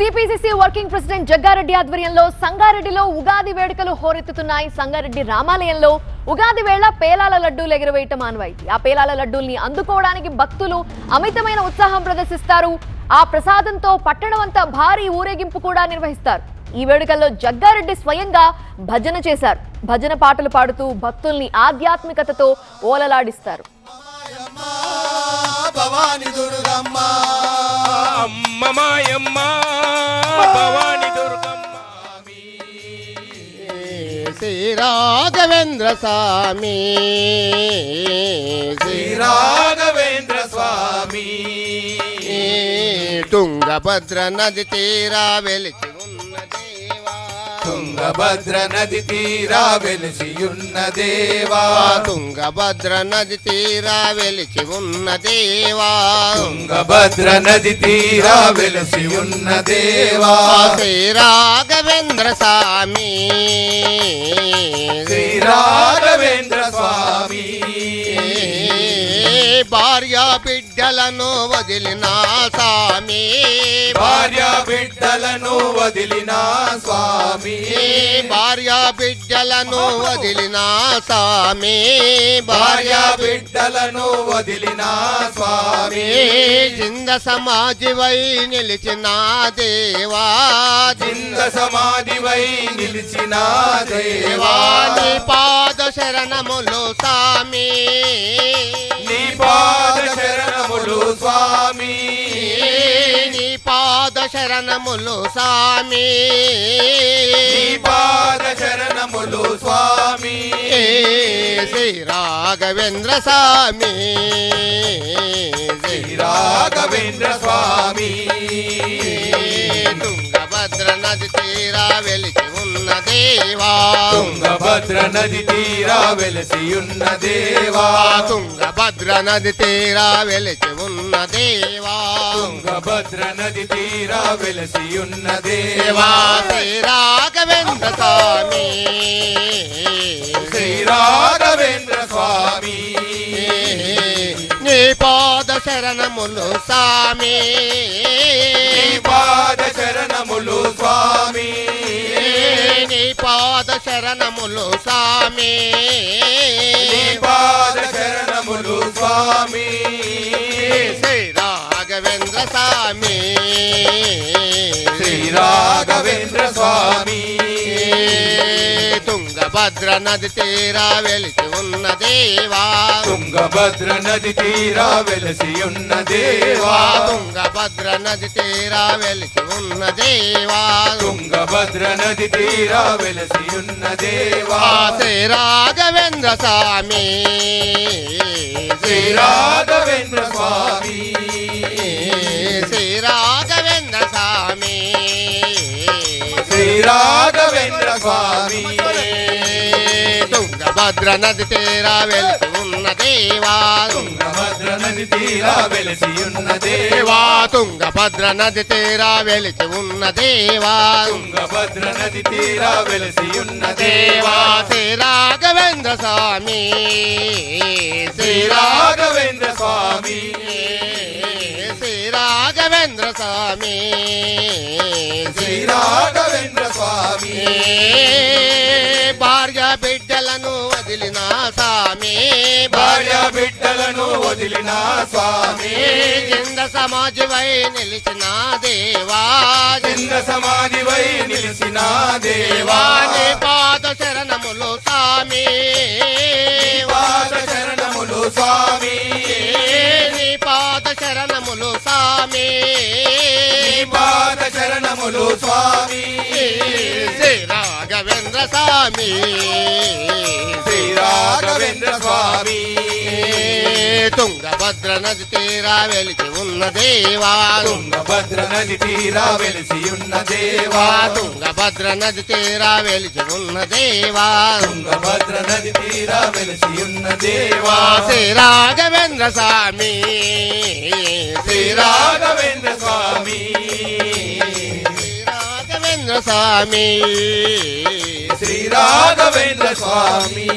TPCC working president Jaggareddy ఆధ్వర్యంలో సంగారెడ్డిలో ఉగాది వేడుకలు హోరెత్తుతున్నాయి. సంగారెడ్డి రామాలయంలో ఉగాది వేళ పేలాల లడ్డూలు ఎగురవేయటం ఆనవాయితీ. ఆ పేలాల లడ్డూల్ని అందుకోవడానికి భక్తులు అమితమైన ఉత్సాహం ప్రదర్శిస్తారు. ఆ ప్రసాదంతో పట్టణమంతా భారీ ఊరేగింపు కూడా నిర్వహిస్తారు. ఈ వేడుకల్లో జగ్గారెడ్డి స్వయంగా భజన చేశారు. భజన పాటలు పాడుతూ భక్తుల్ని ఆధ్యాత్మికతతో ఓలలాడిస్తారు. భవాని దుర్గమ్మ అమ్మ మాయమ్మ భవాని దుర్గమ్మ శ్రీ రాఘవేంద్ర స్వామి శ్రీ రాఘవేంద్ర స్వామి తుంగభద్ర నది తీరా వెలిచి ఉన్న దేవా తుంగభద్ర నది తీరా వెలిసియున్న దేవా తుంగభద్ర నది తీరా వెలిచి ఉన్న దేవా తుంగభద్ర నది తీరా వెలిసియున్న దేవా శ్రీ రాఘవేంద్ర స్వామి శ్రీ రాఘవేంద్ర స్వామి భార్య బిడ్డలను వదిలిన స్వామి భార్య బిడ్డలను వదిలిన స్వామి భార్య బిడ్డలను వదిలిన స్వామి భార్య బిడ్డలను వదిలిన స్వామి జింద సమాధివై నిలిచిన దేవా జింద సమాధివై నిలిచిన దేవా నీ పాద శరణములు స్వామి నీ పాద శరణములు స్వామి నీ పాద శరణములు స్వామి నీ పాద శరణములు స్వామి శ్రీ రాఘవేంద్ర స్వామి శ్రీ రాఘవేంద్ర స్వామి తుంగభద్ర నది తీరా వెలిచి ఉన్న దేవా తుంగభద్ర నది తీరా వెలసియున్న దేవా తుంగభద్ర నది తీరా వెలిచి ఉన్న దేవా తుంగభద్ర నది తీరా వెలసియున్న దేవా దేవా శ్రీ రాఘవేంద్ర స్వామి శ్రీ రాఘవేంద్ర స్వామి నీ పాద శరణములు స్వామి నీ పాద శరణములు స్వామి నీ పాద శరణములు స్వామి నీ పాద శరణములు స్వామి శ్రీ రాఘవేంద్ర స్వామి శ్రీ రాఘవేంద్ర స్వామి తుంగభద్ర నది తీరా వెలిచి ఉన్న దేవా తుంగభద్ర నది తీరా వెలసియున్న దేవా తుంగభద్ర నది తీరా వెలిచి ఉన్న దేవా తుంగభద్ర నది తీరా వెలసియున్న దేవా శ్రీ రాఘవేంద్ర స్వామి శ్రీ రాఘవేంద్ర స్వామి శ్రీ రాఘవేంద్ర స్వామి శ్రీ రాఘవేంద్ర స్వామి తుంగభద్ర నది తీరా వెలిచి ఉన్న దేవా తుంగభద్ర నది తీరా వెలసియున్న దేవా దేవా తుంగభద్ర నది తీరా వెలిచి ఉన్న దేవా తుంగభద్ర నది తీరా వెలసియున్న దేవా దేవా శ్రీ రాఘవేంద్ర స్వామి శ్రీ రాఘవేంద్ర స్వామి శ్రీ రాఘవేంద్ర స్వామి శ్రీ రాఘవేంద్ర స్వామి భార్య బిడ్డలను వదిలిన స్వామి భార్య బిడ్డలను వదిలిన స్వామి కింద సమాధివై నిలిచిన దేవా చింద సమాధివై నిలిచిన దేవా నీ పాద శరణములు స్వామి పాద శరణములు స్వామి నీ పాద శరణములు స్వామి నీ పాద శరణములు స్వామి శ్రీ రాఘవేంద్ర స్వామి శ్రీ రాఘవేంద్ర స్వామి తుంగభద్ర నది తీరా వెలిచి ఉన్న దేవా తుంగభద్ర నది తీరా వెలిసియున్న దేవా తుంగభద్ర నది తీరా వెలిచి ఉన్న దేవా తుంగభద్ర నది తీరా వెలిసియున్న దేవా శ్రీ రాఘవేంద్ర స్వామి శ్రీ రాఘవేంద్ర స్వామి శ్రీ రాఘవేంద్ర స్వామి శ్రీ రాఘవేంద్ర స్వామి